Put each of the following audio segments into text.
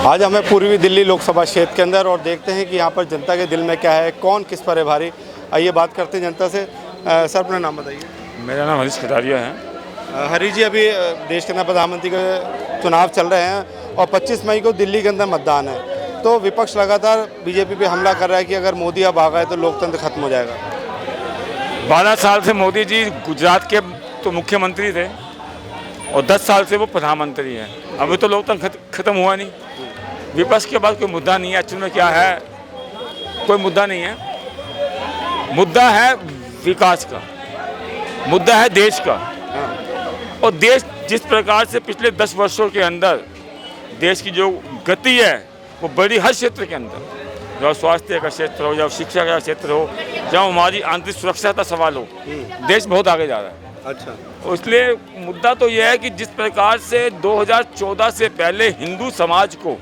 आज हमें पूर्वी दिल्ली लोकसभा क्षेत्र के अंदर और देखते हैं कि यहाँ पर जनता के दिल में क्या है, कौन किस पर है भारी। आइए बात करते हैं जनता से। सर अपना नाम बताइए। मेरा नाम हरीश कटारिया है। हरी जी, अभी देश के अंदर प्रधानमंत्री के चुनाव चल रहे हैं और 25 मई को दिल्ली के अंदर मतदान है, तो विपक्ष लगातार बीजेपी पे हमला कर रहा है कि अगर मोदी अब आ गए तो लोकतंत्र खत्म हो जाएगा। 12 साल से मोदी जी गुजरात के तो मुख्यमंत्री थे और 10 साल से वो प्रधानमंत्री हैं। अभी तो लोकतंत्र खत्म हुआ नहीं। विपक्ष के पास कोई मुद्दा नहीं है। एक्चुअल में क्या है, कोई मुद्दा नहीं है। मुद्दा है विकास का, मुद्दा है देश का। और देश जिस प्रकार से पिछले 10 वर्षों के अंदर देश की जो गति है वो बड़ी, हर क्षेत्र के अंदर, चाहे स्वास्थ्य का क्षेत्र हो, चाहे शिक्षा का क्षेत्र हो, चाहे हमारी आंतरिक सुरक्षा का सवाल हो, देश बहुत आगे जा रहा है। अच्छा, इसलिए मुद्दा तो यह है कि जिस प्रकार से 2014 से पहले हिंदू समाज को,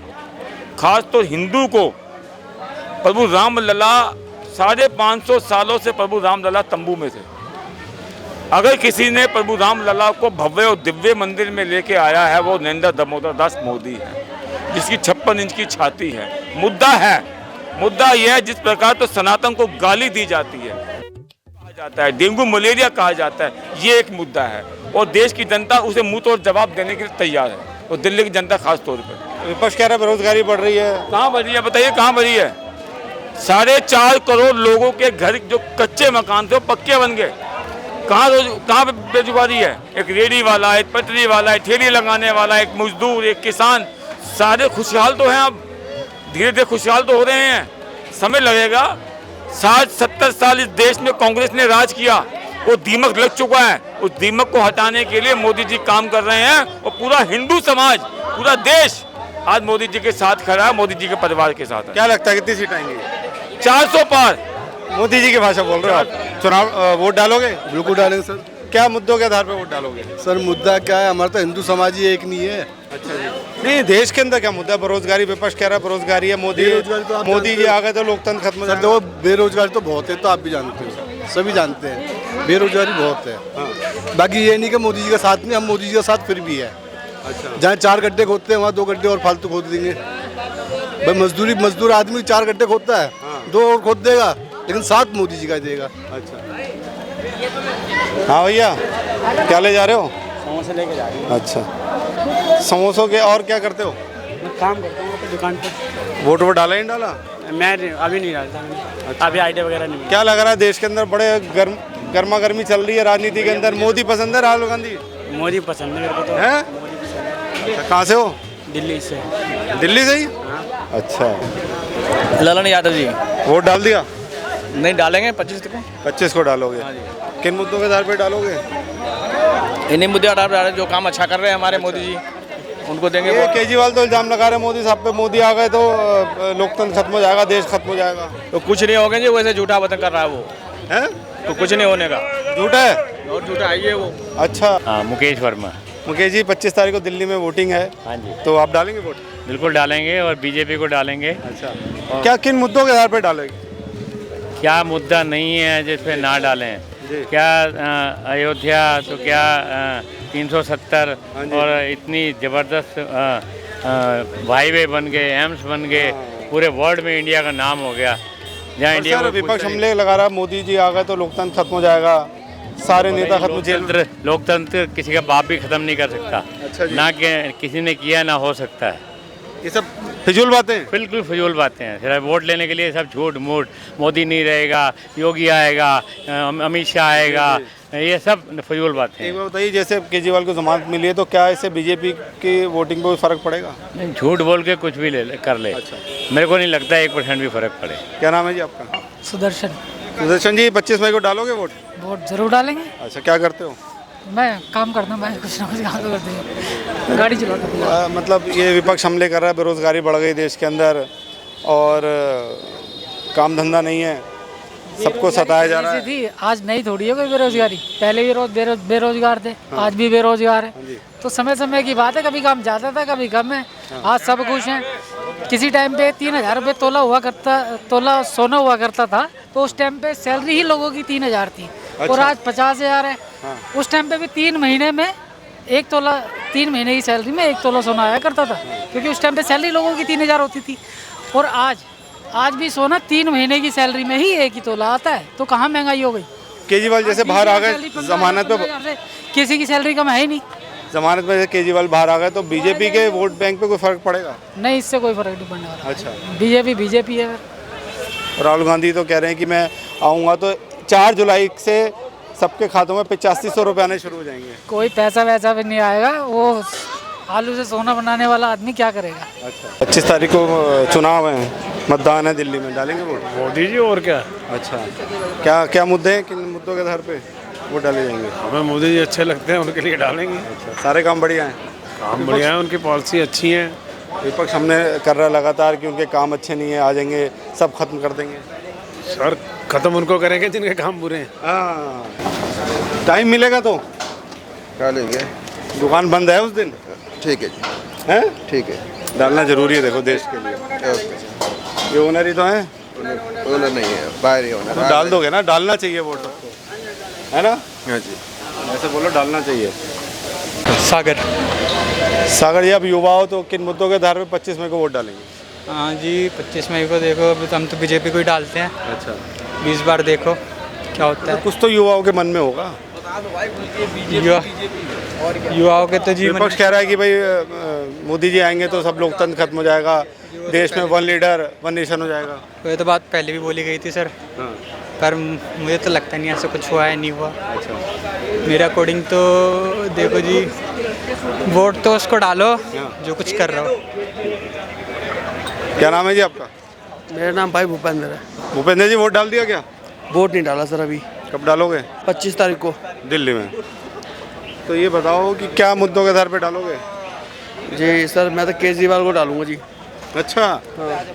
खास तो हिंदू को, प्रभु रामलला 550 सालों से प्रभु रामलला तंबू में थे। अगर किसी ने प्रभु रामलला को भव्य और दिव्य मंदिर में लेके आया है वो नरेंद्र दामोदर दास मोदी है, जिसकी 56 इंच की छाती है। मुद्दा यह है जिस प्रकार तो सनातन को गाली दी जाती है, कहा जाता है डेंगू मलेरिया कहा जाता है, ये एक मुद्दा है और देश की जनता उसे मुंह तोड़ जवाब देने के लिए तैयार है, और दिल्ली की जनता खास तौर पर। विपक्ष कह रहा है बेरोजगारी बढ़ रही है। कहाँ बढ़ रही है बताइए, कहाँ बढ़ रही है? 4.5 करोड़ लोगों के घर जो कच्चे मकान थे वो पक्के बन गए। कहाँ बेरोजगारी है? एक रेडी वाला, एक पटरी वाला, एक ठेली लगाने वाला, एक मजदूर, एक किसान, सारे खुशहाल तो हैं। अब धीरे धीरे खुशहाल तो हो रहे हैं, समय लगेगा। 60-70 साल इस देश में कांग्रेस ने राज किया, वो दीमक लग चुका है। उस दीमक को हटाने के लिए मोदी जी काम कर रहे हैं और पूरा हिंदू समाज, पूरा देश आज मोदी जी के साथ खड़ा है, मोदी जी के परिवार के साथ है। क्या लगता है कितनी सीट आएंगी? 400 पार। मोदी जी की भाषा बोल रहे हो आप? चुनाव वोट डालोगे? बिल्कुल डालेंगे सर। क्या मुद्दों के आधार पर वोट डालोगे? सर मुद्दा क्या है, हमारा तो हिंदू समाज ही एक नहीं है। अच्छा जी। नहीं, देश के अंदर क्या मुद्दा है? बेरोजगारी, विपक्ष कह रहा है बेरोजगारी है। मोदी जी आ गए तो लोकतंत्र खत्म हो सर जाएगा। देखो, बेरोजगारी तो बहुत है, तो आप भी जानते हो, सभी जानते हैं बेरोजगारी बहुत है। बाकी ये नहीं कि मोदी जी का साथ नहीं, हम मोदी जी का साथ फिर भी है। अच्छा, जहाँ 4 गड्ढे खोदते हैं वहाँ 2 गड्ढे और फालतू खोद देंगे भाई। मजदूर आदमी 4 गड्ढे खोदता है, 2 और खोद देगा, लेकिन साथ मोदी जी का देगा। अच्छा। हाँ भैया, क्या ले जा रहे हो? समोसे लेके जा रहे हैं। अच्छा, समोसों के और क्या करते हो? मैं काम करता हूँ अपनी दुकान पे। वोट डाला ही नहीं डाला? मैं अभी नहीं डालता मैंने। अच्छा। अभी आइडिया वगैरह नहीं। क्या लग रहा है देश के अंदर बड़े गर्मा गर्मी चल रही है राजनीति के अंदर? मोदी पसंद है राहुल गांधी? मोदी पसंद है मेरे को तो। है? मोदी पसंद है। कहाँ से हो? दिल्ली से। दिल्ली से ही? अच्छा, ललन यादव जी। वोट डाल दिया? नहीं डालेंगे 25 को। 25 को डालोगे? किन मुद्दों के आधार पर डालोगे? इन्हीं मुद्दे आधार पर जो काम अच्छा कर रहे हैं हमारे मोदी जी, उनको देंगे ये वोट। केजरीवाल तो इल्जाम लगा रहे हैं मोदी साहब पे, मोदी आ गए तो लोकतंत्र खत्म हो जाएगा, देश खत्म हो जाएगा। तो कुछ नहीं होगा जी, वैसे झूठा वतन कर रहा है वो, है? तो कुछ नहीं होने का, झूठा है? और झूठा है ये वो। अच्छा, हाँ, मुकेश वर्मा। मुकेश जी, 25 तारीख को दिल्ली में वोटिंग है, हाँ जी, तो आप डालेंगे वोट? बिल्कुल डालेंगे और बीजेपी को डालेंगे। अच्छा, क्या किन मुद्दों के आधार पर डालेंगे? क्या मुद्दा नहीं है जिस पे ना डालें? क्या अयोध्या, तो क्या 370 और इतनी ज़बरदस्त हाईवे बन गए, एम्स बन गए, पूरे वर्ल्ड में इंडिया का नाम हो गया। जहाँ इंडिया को विपक्ष हमले लगा रहा है, मोदी जी आ गए तो लोकतंत्र खत्म हो जाएगा, सारे नेता खत्म, लोकतंत्र किसी का बाप भी खत्म नहीं कर सकता। अच्छा जी। ना कि किसी ने किया ना हो सकता है। ये सब फिजूल बातें? बिल्कुल फजूल बातें हैं। सिर्फ वोट लेने के लिए सब झूठ मूठ, मोदी नहीं रहेगा, योगी आएगा, अमित शाह आएगा, ये सब फजूल बातें हैं। एक बार बताइए, जैसे केजरीवाल को जमानत मिली है तो क्या इससे बीजेपी की वोटिंग पर फर्क पड़ेगा? नहीं, झूठ बोल के कुछ भी कर ले। अच्छा। मेरे को नहीं लगता 1% भी फर्क पड़े। क्या नाम है जी आपका? सुदर्शन। सुदर्शन जी, 25 मई को डालोगे वोट? वोट जरूर डालेंगे। अच्छा, क्या करते हो? मैं काम करता हूँ, मैं कुछ ना कुछ काम तो करते हैं, गाड़ी चलाता हूँ। मतलब ये विपक्ष हमले कर रहा है, बेरोजगारी बढ़ गई देश के अंदर और काम धंधा नहीं है, सबको सताया जा रहा है। थी, आज नहीं थोड़ी है कोई बेरोजगारी, पहले भी बेरोजगार थे। हाँ। आज भी बेरोजगार है, तो समय समय की बात है, कभी काम ज़्यादा था कभी कम है। हाँ। आज सब खुश हैं। किसी टाइम पे 3000 रुपये तोला सोना हुआ करता था, तो उस टाइम पे सैलरी ही लोगों की 3000 थी। अच्छा। और आज 50,000 है। हाँ। उस टाइम पे भी 3 महीने में 1 तोला 3 महीने की सैलरी में 1 तोला सोना आया करता था, क्योंकि उस टाइम पे सैलरी लोगों की 3000 होती थी। और आज भी सोना 3 महीने की सैलरी में ही 1 ही तोला आता है, तो कहाँ महंगाई हो गई। केजरीवाल जैसे बाहर आ गए जमानत पे, 15,000 से किसी की सैलरी कम है ही नहीं। जमानत में केजरीवाल बाहर आ गए तो बीजेपी के वोट बैंक पे कोई फर्क पड़ेगा? नहीं, इससे कोई फर्क नहीं पड़ने वाला। अच्छा। बीजेपी है। राहुल गांधी तो कह रहे हैं कि मैं आऊँगा तो 4 जुलाई से सबके खातों में 8500 रुपये आने शुरू हो जाएंगे। कोई पैसा वैसा भी नहीं आएगा, वो आलू से सोना बनाने वाला आदमी क्या करेगा। अच्छा, 25 तारीख को चुनाव है, मतदान है दिल्ली में, डालेंगे वोट? मोदी जी और क्या। अच्छा, क्या क्या मुद्दे हैं, किन मुद्दों के आधार पे वोट डाले जाएंगे? हमें मोदी जी अच्छे लगते हैं, उनके लिए डालेंगे। अच्छा, सारे काम बढ़िया हैं? काम बढ़िया है, उनकी पॉलिसी अच्छी है। विपक्ष हमने कर रहा है लगातार कि उनके काम अच्छे नहीं है, आ जाएंगे सब खत्म कर देंगे। सर खत्म उनको करेंगे जिनके काम बुरे हैं। हाँ, टाइम मिलेगा तो डालेंगे। दुकान बंद है उस दिन? ठीक है जी, हैं? ठीक है। डालना जरूरी है, देखो देश के लिए। ओके। ये ओनर ही तो हैं, ओनर नहीं है, बाहर ही होना। तो डाल दोगे ना? डालना चाहिए वोट सबको, है ना? हाँ जी। ऐसे बोलो, डालना चाहिए। सागर। सागर जी, अब युवा हो तो किन मुद्दों के आधार पे 25 मई को वोट डालेंगे? हाँ जी, 25 मई को देखो, अभी तो हम तो बीजेपी को ही डालते हैं। अच्छा, 20 बार देखो क्या होता है। कुछ तो युवाओं के मन में होगा। युवाओं के तो जी विपक्ष कह रहा है कि भाई मोदी जी आएंगे तो सब लोकतंत्र खत्म हो जाएगा, देश में 1 लीडर 1 नेशन हो जाएगा। ये तो बात पहले भी बोली गई थी सर, हाँ। पर मुझे तो लगता नहीं ऐसा कुछ हुआ है, नहीं हुआ। अच्छा, मेरा अकॉर्डिंग तो देखो जी, वोट तो उसको डालो जो कुछ कर रहा हो। क्या नाम है जी आपका? मेरा नाम भाई भूपेंद्र है। भूपेंद्र जी, वोट डाल दिया क्या? वोट नहीं डाला सर अभी। कब डालोगे? 25 तारीख को दिल्ली में। तो ये बताओ कि क्या मुद्दों के आधार पे डालोगे? जी सर, मैं तो केजरीवाल को डालूंगा जी। अच्छा,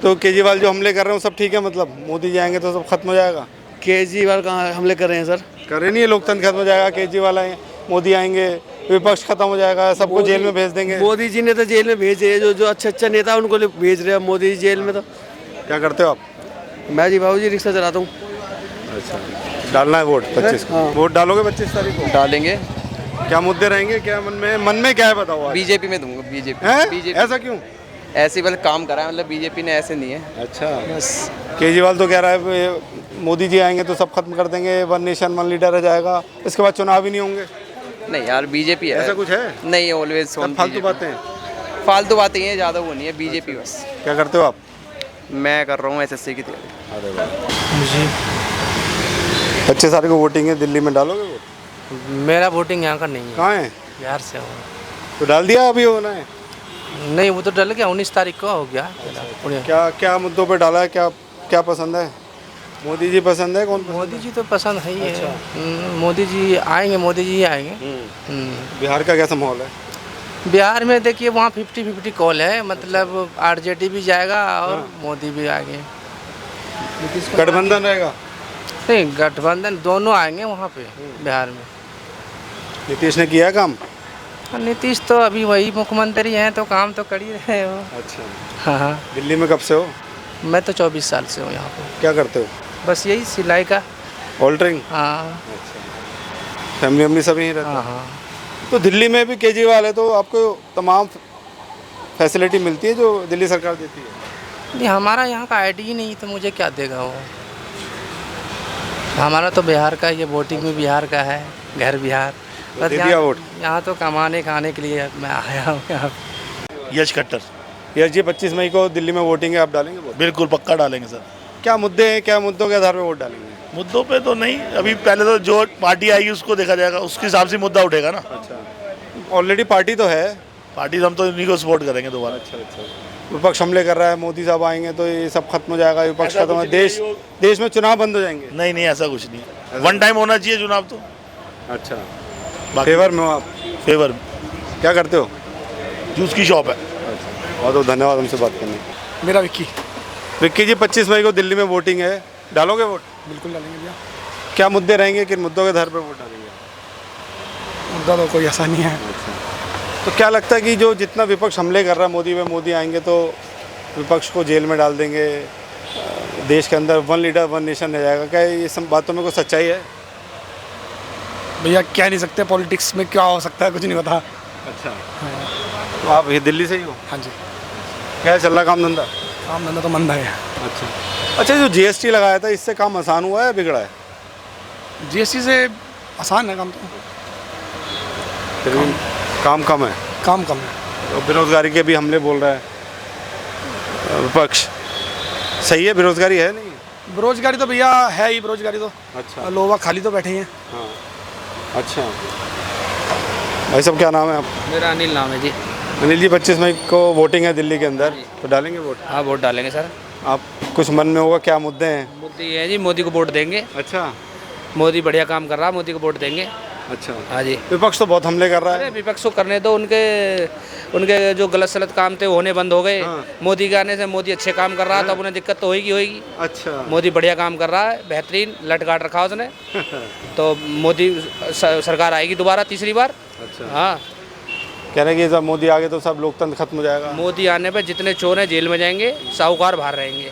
तो केजरीवाल जो हमले कर रहे हैं वो सब ठीक है, मतलब मोदी जी आएंगे तो सब खत्म हो जाएगा? केजरीवाल कहाँ हमले कर रहे हैं सर? कर रहे नहीं है, लोकतंत्र खत्म हो जाएगा, केजरीवाल आए, मोदी आएंगे, विपक्ष खत्म हो जाएगा, सबको जेल में भेज देंगे। मोदी जी ने तो जेल में भेज रहे हैं, जो अच्छा नेता उनको भेज रहे हैं मोदी जी जेल में। तो क्या करते हो आप? मैं जी बाबू जी रिक्शा चलाता हूँ। अच्छा, डालना है वोट 25 को? वोट डालोगे 25 तारीख को? डालेंगे। क्या मुद्दे रहेंगे, क्या मन में क्या है बताओ आज? बीजेपी में दूंगा। बीजेपी। हैं? ऐसा क्यों? ऐसे बल काम करा है, मतलब बीजेपी ने ऐसे नहीं है। अच्छा, केजरीवाल तो कह रहा है मोदी जी आएंगे तो सब खत्म कर देंगे, 1 नेशन 1 लीडर हो जाएगा, इसके बाद चुनाव ही नहीं होंगे। नहीं यार, बीजेपी है। ऐसा कुछ है? नहीं, ऑलवेज फालतू बातें। फालतू बातें हैं, ज़्यादा वो नहीं है। बीजेपी बस। क्या करते हो आप? मैं कर रहा हूँ SSC की तैयारी। अरे वाह। 25 तारीख को वोटिंग है, दिल्ली में डालोगे वोट? मेरा वोटिंग यहाँ का नहीं है, कहाँ है? बिहार से हूँ। तो डाल दिया, अभी होना है? नहीं, वो तो डल गया, 19 तारीख को हो गया। क्या क्या मुद्दों पे डाला है, क्या क्या पसंद है? मोदी जी पसंद है? कौन पसंद मोदी जी तो पसंद है ही है। मोदी जी आएंगे, मोदी जी ही आएंगे। बिहार का कैसा माहौल है? बिहार में देखिए, वहाँ 50-50 कॉल है, मतलब RJD भी जाएगा और मोदी भी आएंगे। गठबंधन रहेगा? नहीं, गठबंधन दोनों आएंगे वहाँ पे बिहार में। नीतीश ने किया है काम? नीतीश तो अभी वही मुख्यमंत्री हैं, तो काम तो कर ही रहे हो। अच्छा, हाँ। दिल्ली में कब से हो? मैं तो 24 साल से हूँ यहाँ पे। क्या करते हो? बस यही सिलाई का। ऑल्टरिंग? हाँ फैमिली वैमिली सब यहीं रहते हाँ। हैं? हाँ, तो दिल्ली में भी केजरीवाल है तो आपको तमाम फैसिलिटी मिलती है जो दिल्ली सरकार देती है? नहीं, हमारा यहाँ का ID ही नहीं, तो मुझे क्या देगा वो। हमारा तो बिहार का, ये वोटिंग भी बिहार का है, घर बिहार। दे दिया वोट? यहाँ तो कमाने खाने के लिए मैं आया हूँ यहाँ। यश खट्टर। यश जी, 25 मई को दिल्ली में वोटिंग है, आप डालेंगे वोट? बिल्कुल पक्का डालेंगे सर। क्या मुद्दे हैं, क्या मुद्दों के आधार पे वोट डालेंगे? मुद्दों पे तो नहीं, अभी पहले तो जो पार्टी आएगी उसको देखा जाएगा, उसके हिसाब से मुद्दा उठेगा ना। अच्छा, ऑलरेडी पार्टी तो है। पार्टी तो हम तो इन्हीं को सपोर्ट करेंगे दोबारा। अच्छा, विपक्ष हमले कर रहा है, मोदी साहब आएंगे तो ये सब खत्म हो जाएगा, विपक्ष खत्म हो, देश में चुनाव बंद हो जाएंगे? नहीं नहीं, ऐसा कुछ नहीं। 1 टाइम होना चाहिए चुनाव तो। अच्छा, फेवर में हो आप? फेवर में। क्या करते हो? जूस की शॉप है। बहुत बहुत धन्यवाद हमसे बात करने। मेरा विक्की। विक्की जी, 25 मई को दिल्ली में वोटिंग है, डालोगे वोट? बिल्कुल डालेंगे भैया। क्या मुद्दे रहेंगे, किन मुद्दों के आधार पर वोट डालेंगे? मुद्दा तो कोई ऐसा नहीं है। तो क्या लगता है कि जो जितना विपक्ष हमले कर रहा है मोदी पे, मोदी आएंगे तो विपक्ष को जेल में डाल देंगे, देश के अंदर 1 लीडर 1 नेशन रह जाएगा, क्या ये सब बातों में कोई सच्चाई है? भैया कह नहीं सकते, पॉलिटिक्स में क्या हो सकता है कुछ नहीं पता। अच्छा, तो आप ये दिल्ली से ही हो? हाँ जी। क्या चल रहा काम धंधा? काम धंधा तो मंदा है। अच्छा, जो जीएसटी लगाया था इससे काम आसान हुआ है या बिगड़ा है? जीएसटी से आसान है काम तो। फिर भी काम कम है। काम कम है। तो बेरोजगारी के भी हमले बोल रहा है विपक्ष, सही है? बेरोजगारी है नहीं? बेरोजगारी तो भैया है ही, बेरोजगारी तो। अच्छा, लोग खाली तो बैठे ही हैं। हाँ, अच्छा। भाई साहब क्या नाम है आप? मेरा अनिल नाम है जी। अनिल जी, 25 मई को वोटिंग है दिल्ली के अंदर, तो डालेंगे वोट? हाँ, वोट डालेंगे सर। आप कुछ मन में होगा, क्या मुद्दे हैं? मुद्दे ये है जी, मोदी को वोट देंगे। अच्छा, मोदी बढ़िया काम कर रहा है, मोदी को वोट देंगे। अच्छा। हाँ जी। विपक्ष तो बहुत हमले कर रहा अरे है। विपक्ष को करने दो, उनके जो गलत सलत काम थे वो होने बंद हो गए। हाँ। मोदी के आने से मोदी अच्छे काम कर रहा है, तो अब उन्हें दिक्कत तो होगी। अच्छा। मोदी बढ़िया काम कर रहा है, बेहतरीन लट काट रखा उसने। तो मोदी सरकार आएगी दोबारा तीसरी बार। अच्छा, हाँ, कह रहे हैं कि जब मोदी आ गए तो सब लोकतंत्र खत्म हो जाएगा। मोदी आने पे जितने चोर हैं जेल में जाएंगे, साहूकार बाहर रहेंगे।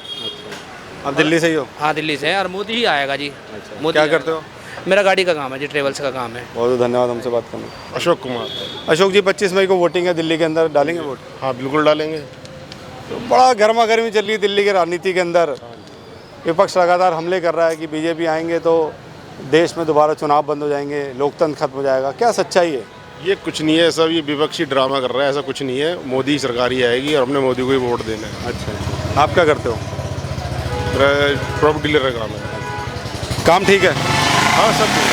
आप दिल्ली से ही हो? हाँ, दिल्ली से हैं और मोदी ही आएगा जी। मोदी क्या आएगा। करते हो? मेरा गाड़ी का काम है जी, ट्रेवल्स का काम है। बहुत बहुत धन्यवाद हमसे बात करने। अशोक कुमार। अशोक जी, 25 मई को वोटिंग है दिल्ली के अंदर, डालेंगे वोट? हाँ, बिल्कुल डालेंगे। तो बड़ा गर्मा गर्मी चल रही है दिल्ली की राजनीति के अंदर। विपक्ष लगातार हमले कर रहा है कि बीजेपी आएंगे तो देश में दोबारा चुनाव बंद हो जाएंगे, लोकतंत्र खत्म हो जाएगा। क्या सच्चाई है? ये कुछ नहीं है, सब ये विपक्षी ड्रामा कर रहा है। ऐसा कुछ नहीं है, मोदी सरकार ही आएगी और हमने मोदी को ही वोट देना है। अच्छा, आप क्या करते हो? मेरा प्रॉपर्टी डीलर का काम है। काम ठीक है? हाँ, सब ठीक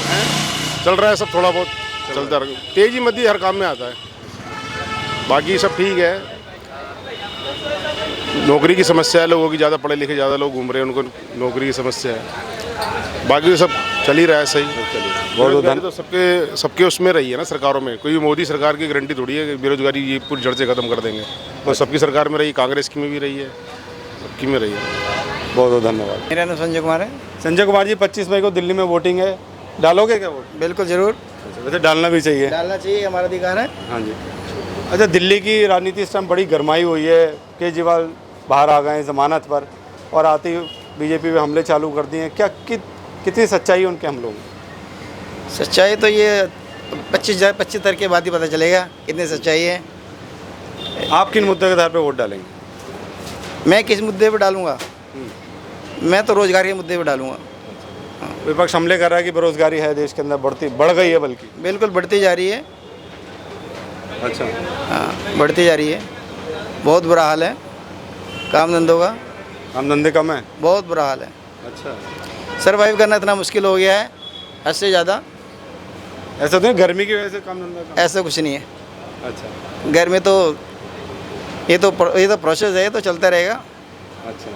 है। चल रहा है, सब थोड़ा बहुत चलता रहा। तेजी मध्य हर काम में आता है, बाकी सब ठीक है। नौकरी की समस्या है लोगों की, ज़्यादा पढ़े लिखे ज़्यादा लोग घूम रहे हैं, उनको नौकरी की समस्या है। बाकी तो सब चल ही रहा है, सही। बेरोजगारी तो सबके उसमें रही है ना, सरकारों में। कोई मोदी सरकार की गारंटी थोड़ी है कि बेरोजगारी ये पूरी जड़ से खत्म कर देंगे। तो सबकी सरकार में रही, कांग्रेस की में भी रही है, सबकी में रही है। बहुत बहुत धन्यवाद। मेरा नाम संजय कुमार है। संजय कुमार जी, 25 मई को दिल्ली में वोटिंग है, डालोगे क्या वोट? बिल्कुल जरूर वैसे डालना भी चाहिए। डालना चाहिए, हमारा अधिकार है। हाँ जी। अच्छा, दिल्ली की राजनीति इस टाइम बड़ी गरमाई हुई है। केजरीवाल बाहर आ गए जमानत पर और आते ही बीजेपी पे हमले चालू कर दिए हैं। क्या कितनी सच्चाई है उनके हमलों में? सच्चाई तो ये 25 तारीख के बाद ही पता चलेगा कितनी सच्चाई है। आप किन मुद्दे के आधार पे वोट डालेंगे? मैं किस मुद्दे पे डालूंगा? मैं तो रोजगार के मुद्दे पे डालूंगा। विपक्ष हमले कर रहा है कि बेरोजगारी है देश के अंदर, बढ़ गई है, बल्कि बिल्कुल बढ़ती जा रही है। अच्छा, हाँ, बढ़ती जा रही है। बहुत बुरा हाल है काम धंधों का। काम धंधे कम है? बहुत बुरा हाल है। अच्छा, सर्वाइव करना इतना मुश्किल हो गया है, हद से ज़्यादा। ऐसा तो नहीं गर्मी की वजह से काम धंधा कम? ऐसा कुछ नहीं है। अच्छा, घर में तो ये तो प्रोसेस है, ये तो चलता रहेगा। अच्छा,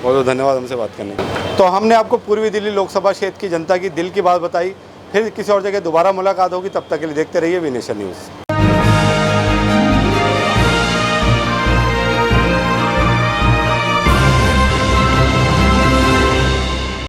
बहुत बहुत धन्यवाद हमसे बात करने के लिए। तो हमने आपको पूर्वी दिल्ली लोकसभा क्षेत्र की जनता की दिल की बात बताई। फिर किसी और जगह दोबारा मुलाकात होगी, तब तक के लिए देखते रहिए वी नेशन न्यूज़।